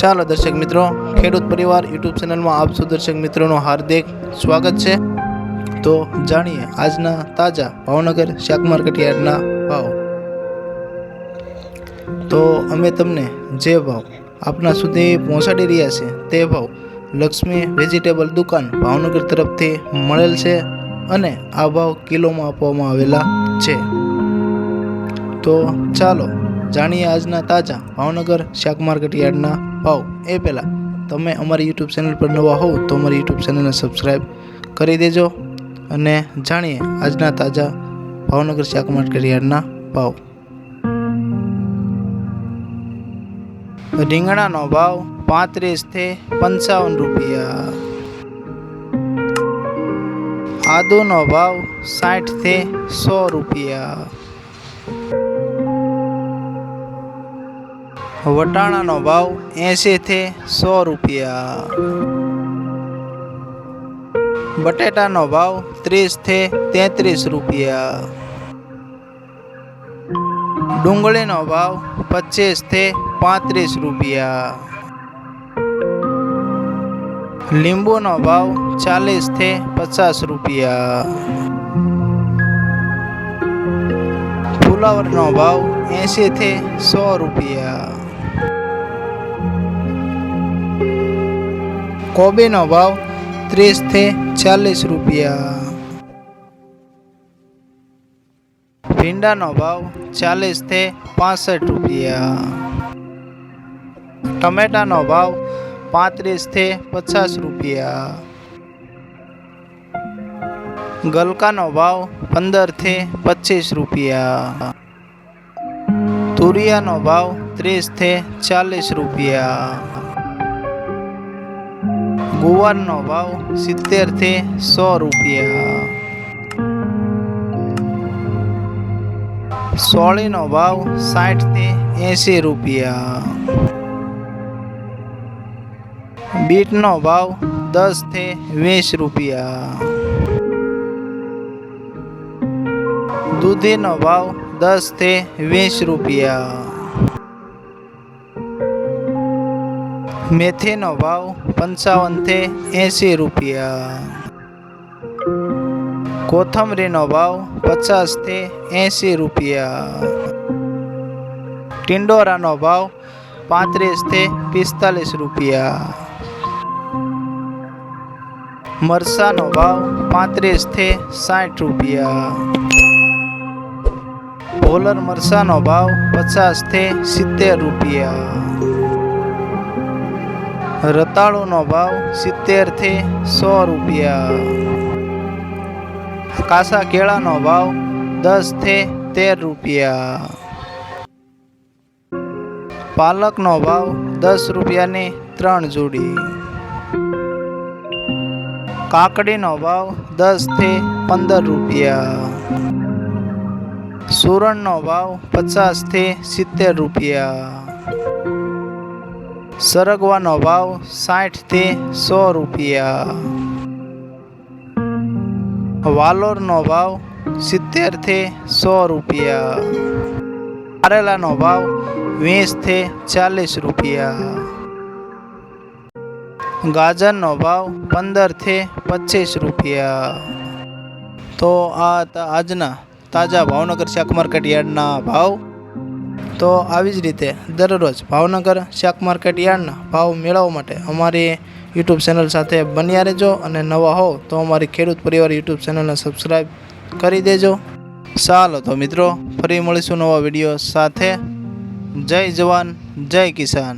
ચાલો દર્શક મિત્રો, ખેડૂત પરિવાર યુટ્યુબ ચેનલમાં આપ સૌ દર્શક મિત્રોનું હાર્દિક સ્વાગત છે। તો જાણીએ આજના તાજા ભાવનગર શાક માર્કેટ યાર્ડના ભાવ। તો અમે તમને જે ભાવ આપના સુધી પહોંચાડી રહ્યા છે તે ભાવ લક્ષ્મી વેજીટેબલ દુકાન ભાવનગર તરફથી મળેલ છે અને આ ભાવ કિલોમાં આપવામાં આવેલા છે। તો ચાલો જાણીએ આજના તાજા ભાવનગર શાક માર્કેટ યાર્ડના ભાવ। એ પહેલાં તમે અમારી યુટ્યુબ ચેનલ પર નવા હોવ તો અમારી યુટ્યુબ ચેનલને સબસ્ક્રાઈબ કરી દેજો અને જાણીએ આજના તાજા ભાવનગર શાક માર્કેટ યાર્ડના ભાવ। રીંગણાનો ભાવ 35 થી 55 રૂપિયા। આદુનો ભાવ 60 થી 100 રૂપિયા। વટાણાનો ભાવ 80 થી 100 રૂપિયા। બટેટાનો ભાવ 30 થી 33 રૂપિયા। ડુંગળીનો ભાવ 25 થી 35 રૂપિયા। લીંબુનો ભાવ 40 થી 50 રૂપિયા। ફુલાવરનો ભાવ 80 થી 100 રૂપિયા। કોબીનો ભાવ 30 થી 40 રૂપિયા। ભીંડાનો ભાવ 40 થી 65 રૂપિયા। ટમેટાનો ભાવ 35 થી 50 રૂપિયા। ગલકાનો ભાવ 15 થી 25 રૂપિયા। તુરિયાનો ભાવ 30 થી 40 રૂપિયા। ગુવારનો ભાવ 70 થી 100 રૂપિયા। સોળીનો ભાવ 60 થી 80 રૂપિયા। બીટનો ભાવ 10 થી 20 રૂપિયા। દૂધીનો ભાવ 10 થી 20 રૂપિયા। મેથીનો ભાવ 55 થી 80 રૂપિયા। કોથમરીનો ભાવ 50 થી 80 રૂપિયા। ટિંડોરાનો ભાવ 35 થી 45 રૂપિયા। મરસાનો ભાવ 35 થી 60 રૂપિયા। ભોલર મરસાનો ભાવ 50 થી 70 રૂપિયા। રતાળુનો ભાવ 70 થી 100 રૂપિયા। કાસા કેળાનો ભાવ 10 થી 13 રૂપિયા। પાલકનો ભાવ 10 રૂપિયાની 3 જોડી। કાકડીનો ભાવ 10 થી 15 રૂપિયા। સુરણનો ભાવ 50 થી 70 રૂપિયા। સરગવાનો ભાવ 60 થી 100 રૂપિયા। વાલોરનો ભાવ 70 થી 100 રૂપિયા। કારેલાનો ભાવ 20 થી 40 રૂપિયા। ગાજરનો ભાવ 15 થી 25 રૂપિયા। તો આ હતા આજના તાજા ભાવનગર શાક માર્કેટ યાર્ડના ભાવ। તો આવી જ રીતે દરરોજ ભાવનગર શાક માર્કેટ યાર્ડના ભાવ મેળવવા માટે અમારી યુટ્યુબ ચેનલ સાથે બન્યા રહેજો અને નવા હો તો અમારી ખેડૂત પરિવાર યુટ્યુબ ચેનલને સબસ્ક્રાઈબ કરી દેજો। ચાલો તો મિત્રો, ફરી મળીશું નવા વિડીયો સાથે। જય જવાન જય કિસાન।